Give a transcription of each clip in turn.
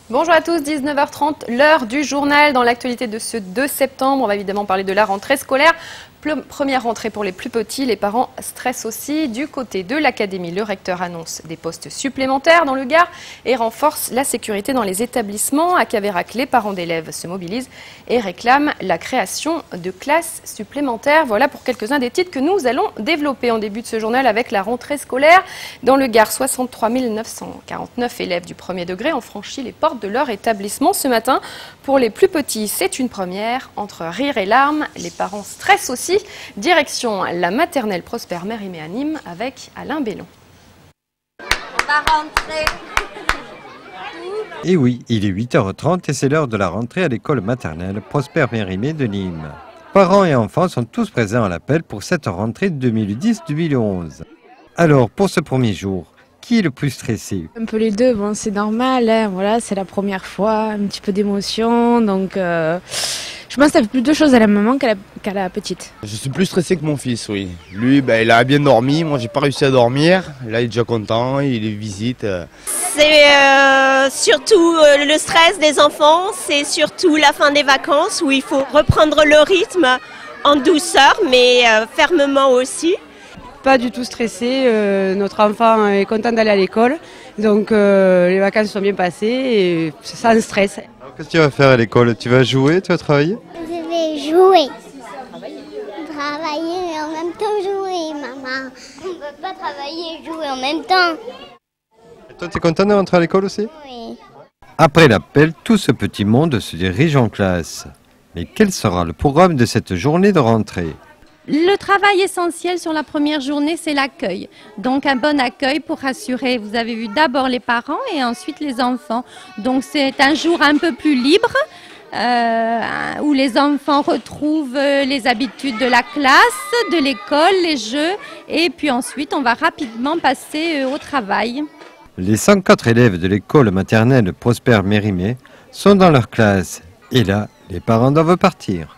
Bonjour à tous, 19h30, l'heure du journal. Dans l'actualité de ce 2 septembre, on va évidemment parler de la rentrée scolaire. Première rentrée pour les plus petits, les parents stressent aussi. Du côté de l'académie, le recteur annonce des postes supplémentaires dans le Gard et renforce la sécurité dans les établissements. À Caveyrac, les parents d'élèves se mobilisent et réclament la création de classes supplémentaires. Voilà pour quelques-uns des titres que nous allons développer en début de ce journal avec la rentrée scolaire. Dans le Gard, 63 949 élèves du premier degré ont franchi les portes de leur établissement ce matin. Pour les plus petits, c'est une première. Entre rire et larmes, les parents stressent aussi. Direction la maternelle Prosper Mérimée à Nîmes avec Alain Bellon. On va rentrer. Et oui, il est 8h30 et c'est l'heure de la rentrée à l'école maternelle Prosper Mérimée de Nîmes. Parents et enfants sont tous présents à l'appel pour cette rentrée 2010-2011. Alors, pour ce premier jour, qui est le plus stressé? Un peu les deux, bon, c'est normal, hein, voilà, c'est la première fois, un petit peu d'émotion, donc je pense qu'il y a plus de choses à la maman qu'à la petite. Je suis plus stressé que mon fils, oui. Lui, il a bien dormi, moi j'ai pas réussi à dormir, là il est déjà content, il est visite. C'est surtout le stress des enfants, c'est surtout la fin des vacances où il faut reprendre le rythme en douceur, mais fermement aussi. Pas du tout stressé, notre enfant est content d'aller à l'école, donc les vacances sont bien passées et sans stress. Alors, qu'est-ce que tu vas faire à l'école? Tu vas jouer, tu vas travailler? Je vais jouer. Travailler et en même temps jouer, maman. On ne peut pas travailler et jouer en même temps. Et toi, tu es content de rentrer à l'école aussi? Oui. Après l'appel, tout ce petit monde se dirige en classe. Mais quel sera le programme de cette journée de rentrée? Le travail essentiel sur la première journée, c'est l'accueil. Donc un bon accueil pour rassurer, vous avez vu, d'abord les parents et ensuite les enfants. Donc c'est un jour un peu plus libre, où les enfants retrouvent les habitudes de la classe, de l'école, les jeux. Et puis ensuite, on va rapidement passer au travail. Les 104 élèves de l'école maternelle Prosper Mérimée sont dans leur classe. Et là, les parents doivent partir.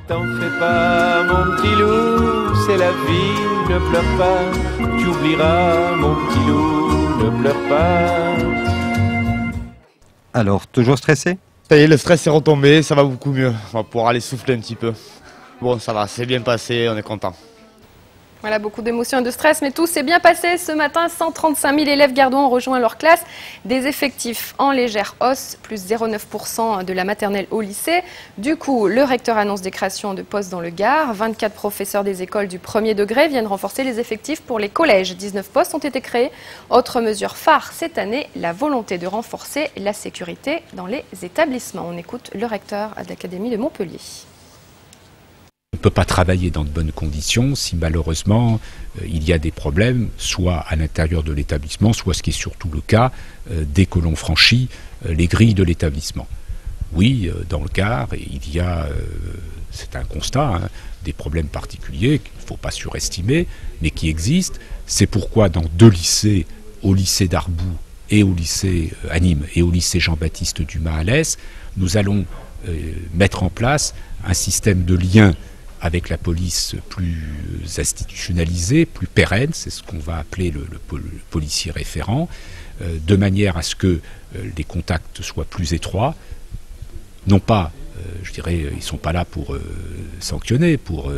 T'en fais pas, mon petit loup, c'est la vie, ne pleure pas. Tu oublieras, mon petit loup, ne pleure pas. Alors, toujours stressé? Ça y est, le stress est retombé, ça va beaucoup mieux, on va pouvoir aller souffler un petit peu. Bon, ça va, c'est bien passé, on est content. Voilà, beaucoup d'émotions et de stress, mais tout s'est bien passé ce matin. 135 000 élèves gardois ont rejoint leur classe. Des effectifs en légère hausse, plus 0,9% de la maternelle au lycée. Du coup, le recteur annonce des créations de postes dans le Gard. 24 professeurs des écoles du premier degré viennent renforcer les effectifs pour les collèges. 19 postes ont été créés. Autre mesure phare cette année, la volonté de renforcer la sécurité dans les établissements. On écoute le recteur de l'Académie de Montpellier. On ne peut pas travailler dans de bonnes conditions si malheureusement il y a des problèmes, soit à l'intérieur de l'établissement, soit ce qui est surtout le cas dès que l'on franchit les grilles de l'établissement. Oui, dans le Gard, il y a, c'est un constat, des problèmes particuliers qu'il ne faut pas surestimer, mais qui existent. C'est pourquoi dans 2 lycées, au lycée d'Arboux et au lycée à Nîmes et au lycée Jean-Baptiste Dumas à l'Est, nous allons mettre en place un système de lien avec la police plus institutionnalisée, plus pérenne, c'est ce qu'on va appeler le policier référent, de manière à ce que les contacts soient plus étroits. Non pas, je dirais, ils ne sont pas là pour sanctionner, pour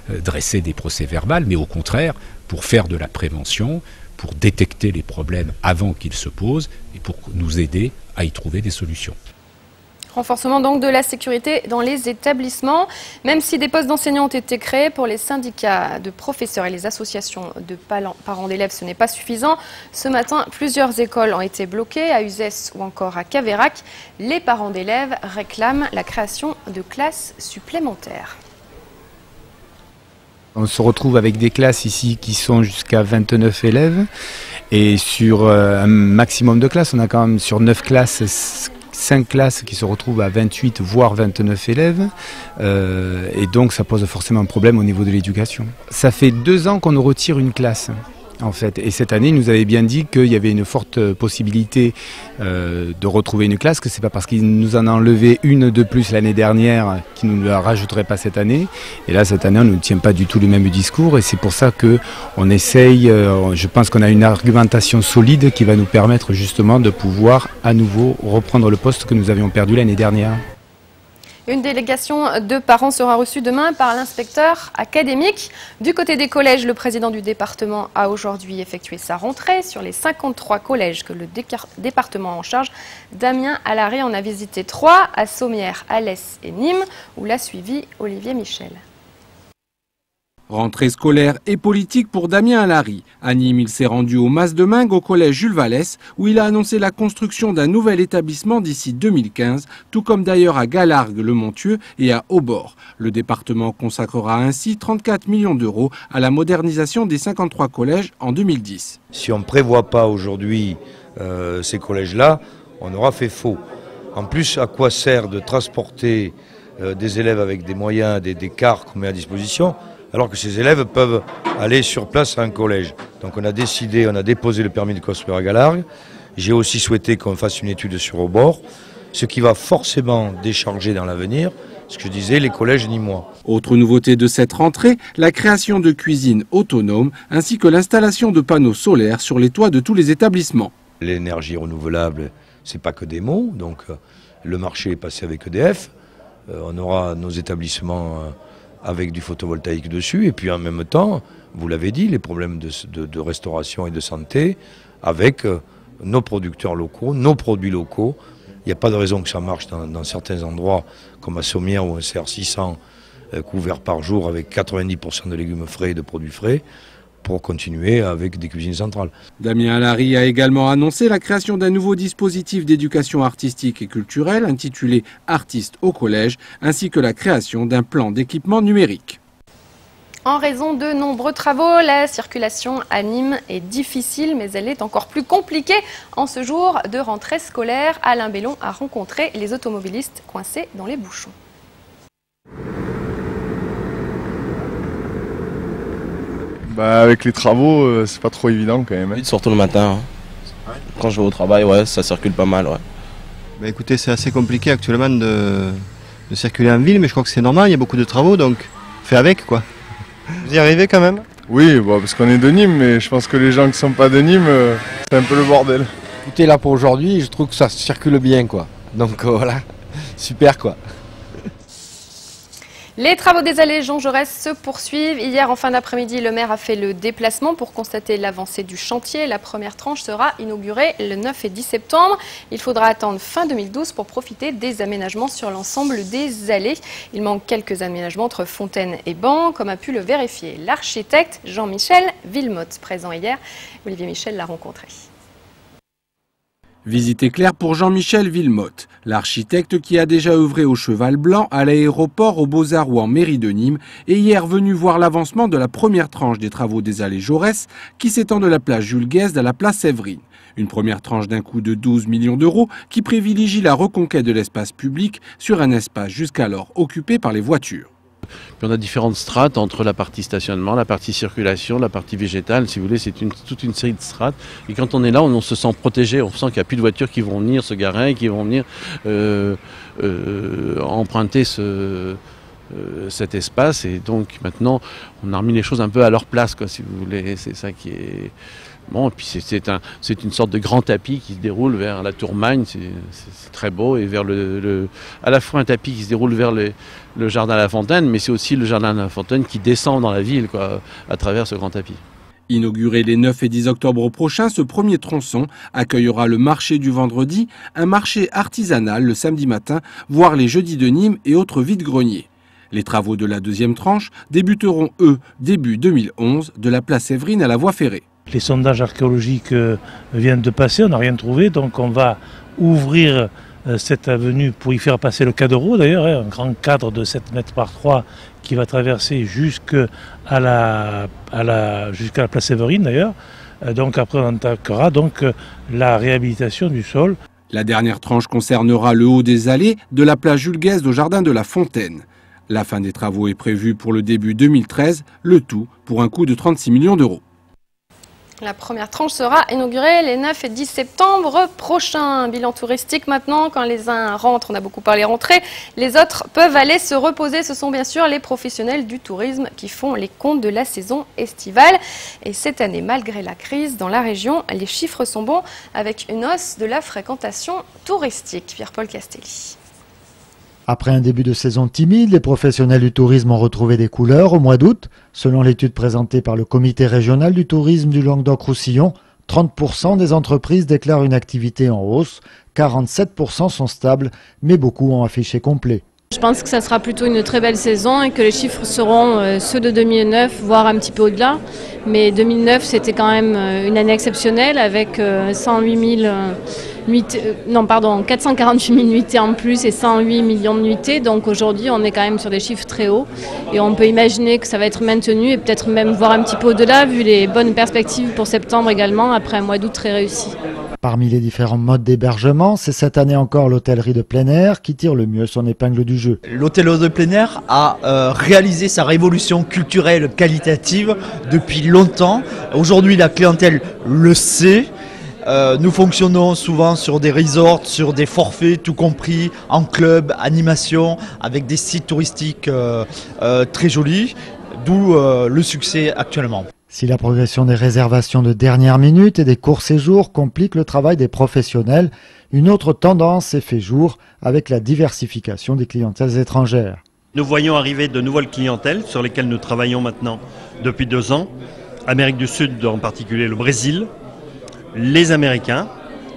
dresser des procès-verbales, mais au contraire, pour faire de la prévention, pour détecter les problèmes avant qu'ils se posent et pour nous aider à y trouver des solutions. Renforcement donc de la sécurité dans les établissements. Même si des postes d'enseignants ont été créés pour les syndicats de professeurs et les associations de parents d'élèves, ce n'est pas suffisant. Ce matin, plusieurs écoles ont été bloquées à Uzès ou encore à Caveyrac. Les parents d'élèves réclament la création de classes supplémentaires. On se retrouve avec des classes ici qui sont jusqu'à 29 élèves et sur un maximum de classes, on a quand même sur 9 classes, 5 classes qui se retrouvent à 28 voire 29 élèves et donc ça pose forcément un problème au niveau de l'éducation. Ça fait 2 ans qu'on nous retire une classe en fait. Et cette année, il nous avait bien dit qu'il y avait une forte possibilité de retrouver une classe, que c'est pas parce qu'il nous en a enlevé une de plus l'année dernière qu'il ne nous la rajouterait pas cette année. Et là, cette année, on ne tient pas du tout le même discours et c'est pour ça qu'on essaye, je pense qu'on a une argumentation solide qui va nous permettre justement de pouvoir à nouveau reprendre le poste que nous avions perdu l'année dernière. Une délégation de parents sera reçue demain par l'inspecteur académique. Du côté des collèges, le président du département a aujourd'hui effectué sa rentrée. Sur les 53 collèges que le département a en charge, Damien Alary en a visité 3, à Sommières, Alès et Nîmes, où l'a suivi Olivier Michel. Rentrée scolaire et politique pour Damien Alary. À Nîmes, il s'est rendu au Mas de Mingues au collège Jules Vallès où il a annoncé la construction d'un nouvel établissement d'ici 2015, tout comme d'ailleurs à Galargues-le-Montieu et à Aubord. Le département consacrera ainsi 34 millions d'euros à la modernisation des 53 collèges en 2010. Si on ne prévoit pas aujourd'hui ces collèges-là, on aura fait faux. En plus, à quoi sert de transporter des élèves avec des moyens, des cars qu'on met à disposition, alors que ces élèves peuvent aller sur place à un collège. Donc on a déposé le permis de construire à Galargues. J'ai aussi souhaité qu'on fasse une étude sur Aubord, ce qui va forcément décharger dans l'avenir, ce que je disais, les collèges nîmois. Autre nouveauté de cette rentrée, la création de cuisines autonomes ainsi que l'installation de panneaux solaires sur les toits de tous les établissements. L'énergie renouvelable, c'est pas que des mots, donc le marché est passé avec EDF. On aura nos établissements avec du photovoltaïque dessus, et puis en même temps, vous l'avez dit, les problèmes de restauration et de santé, avec nos producteurs locaux, nos produits locaux. Il n'y a pas de raison que ça marche dans certains endroits, comme à Sommières, où on sert 600 couverts par jour avec 90% de légumes frais et de produits frais, pour continuer avec des cuisines centrales. Damien Alary a également annoncé la création d'un nouveau dispositif d'éducation artistique et culturelle intitulé Artistes au collège, ainsi que la création d'un plan d'équipement numérique. En raison de nombreux travaux, la circulation à Nîmes est difficile, mais elle est encore plus compliquée en ce jour de rentrée scolaire. Alain Bellon a rencontré les automobilistes coincés dans les bouchons. Avec les travaux, c'est pas trop évident quand même. Surtout le matin. Quand je vais au travail, ouais, ça circule pas mal. Ouais. Écoutez, c'est assez compliqué actuellement de circuler en ville, mais je crois que c'est normal, il y a beaucoup de travaux, donc fait avec quoi. Vous y arrivez quand même? Oui, parce qu'on est de Nîmes, mais je pense que les gens qui sont pas de Nîmes, c'est un peu le bordel. Écoutez, là pour aujourd'hui, je trouve que ça circule bien quoi. Donc voilà, super quoi. Les travaux des allées Jean Jaurès se poursuivent. Hier, en fin d'après-midi, le maire a fait le déplacement pour constater l'avancée du chantier. La première tranche sera inaugurée le 9 et 10 septembre. Il faudra attendre fin 2012 pour profiter des aménagements sur l'ensemble des allées. Il manque quelques aménagements entre fontaines et bancs, comme a pu le vérifier l'architecte Jean-Michel Villemotte, présent hier. Olivier Michel l'a rencontré. Visite éclair pour Jean-Michel Villemotte, l'architecte qui a déjà œuvré au Cheval Blanc, à l'aéroport, aux Beaux-Arts ou en mairie de Nîmes, et hier venu voir l'avancement de la première tranche des travaux des allées Jaurès, qui s'étend de la place Jules Guesde à la place Séverine. Une première tranche d'un coût de 12 millions d'euros qui privilégie la reconquête de l'espace public sur un espace jusqu'alors occupé par les voitures. Puis on a différentes strates entre la partie stationnement, la partie circulation, la partie végétale, si vous voulez, c'est toute une série de strates. Et quand on est là, on se sent protégé, on sent qu'il n'y a plus de voitures qui vont venir se garer, qui vont venir emprunter cet espace. Et donc maintenant, on a remis les choses un peu à leur place, quoi, si vous voulez. C'est ça qui est... Bon, et puis c'est une sorte de grand tapis qui se déroule vers la Tour Magne, c'est très beau, et vers à la fois un tapis qui se déroule vers le jardin à la Fontaine, mais c'est aussi le jardin à la Fontaine qui descend dans la ville, quoi, à travers ce grand tapis. Inauguré les 9 et 10 octobre prochains, ce premier tronçon accueillera le marché du vendredi, un marché artisanal le samedi matin, voire les jeudis de Nîmes et autres vides-greniers. Les travaux de la deuxième tranche débuteront, eux, début 2011, de la place Séverine à la voie ferrée. Les sondages archéologiques viennent de passer, on n'a rien trouvé, donc on va ouvrir cette avenue pour y faire passer le cadre d'ailleurs, un grand cadre de 7 mètres par 3 qui va traverser jusqu'à la place Séverine d'ailleurs. Donc après on attaquera donc la réhabilitation du sol. La dernière tranche concernera le haut des allées de la place Jules Guesde au jardin de la Fontaine. La fin des travaux est prévue pour le début 2013, le tout pour un coût de 36 millions d'euros. La première tranche sera inaugurée les 9 et 10 septembre prochains. Bilan touristique maintenant, quand les uns rentrent, on a beaucoup parlé rentrée, les autres peuvent aller se reposer. Ce sont bien sûr les professionnels du tourisme qui font les comptes de la saison estivale. Et cette année, malgré la crise dans la région, les chiffres sont bons avec une hausse de la fréquentation touristique. Pierre-Paul Castelli. Après un début de saison timide, les professionnels du tourisme ont retrouvé des couleurs au mois d'août. Selon l'étude présentée par le comité régional du tourisme du Languedoc-Roussillon, 30% des entreprises déclarent une activité en hausse, 47% sont stables, mais beaucoup ont affiché complet. Je pense que ça sera plutôt une très belle saison et que les chiffres seront ceux de 2009, voire un petit peu au-delà. Mais 2009, c'était quand même une année exceptionnelle avec 448 000 nuitées en plus et 108 millions de nuitées. Donc aujourd'hui, on est quand même sur des chiffres très hauts et on peut imaginer que ça va être maintenu et peut-être même voir un petit peu au-delà vu les bonnes perspectives pour septembre également après un mois d'août très réussi. Parmi les différents modes d'hébergement, c'est cette année encore l'hôtellerie de plein air qui tire le mieux son épingle du jeu. L'hôtellerie de plein air a réalisé sa révolution culturelle qualitative depuis longtemps. Aujourd'hui, la clientèle le sait. Nous fonctionnons souvent sur des resorts, sur des forfaits, tout compris, en club, animation, avec des sites touristiques très jolis, d'où le succès actuellement. Si la progression des réservations de dernière minute et des courts séjours complique le travail des professionnels, une autre tendance s'est fait jour avec la diversification des clientèles étrangères. Nous voyons arriver de nouvelles clientèles sur lesquelles nous travaillons maintenant depuis 2 ans. Amérique du Sud, en particulier le Brésil, les Américains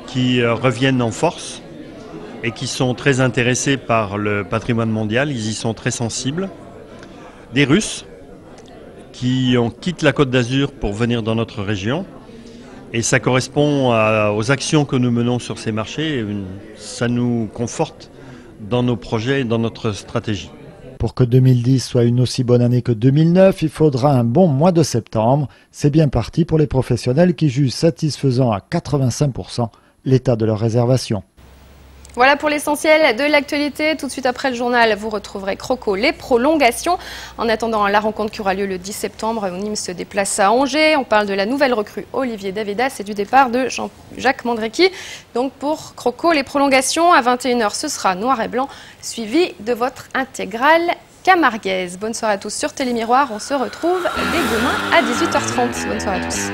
qui reviennent en force et qui sont très intéressés par le patrimoine mondial, ils y sont très sensibles. Des Russes qui quittent la Côte d'Azur pour venir dans notre région. Et ça correspond aux actions que nous menons sur ces marchés. Ça nous conforte dans nos projets et dans notre stratégie. Pour que 2010 soit une aussi bonne année que 2009, il faudra un bon mois de septembre. C'est bien parti pour les professionnels qui jugent satisfaisant à 85% l'état de leur réservation. Voilà pour l'essentiel de l'actualité. Tout de suite après le journal, vous retrouverez Croco, les prolongations. En attendant la rencontre qui aura lieu le 10 septembre, Nîmes se déplace à Angers. On parle de la nouvelle recrue Olivier Davidas et du départ de Jean-Jacques Mandrecki. Donc pour Croco, les prolongations, à 21h, ce sera noir et blanc, suivi de votre intégrale camarguaise. Bonne soirée à tous sur Télémiroir. On se retrouve dès demain à 18h30. Bonne soirée à tous.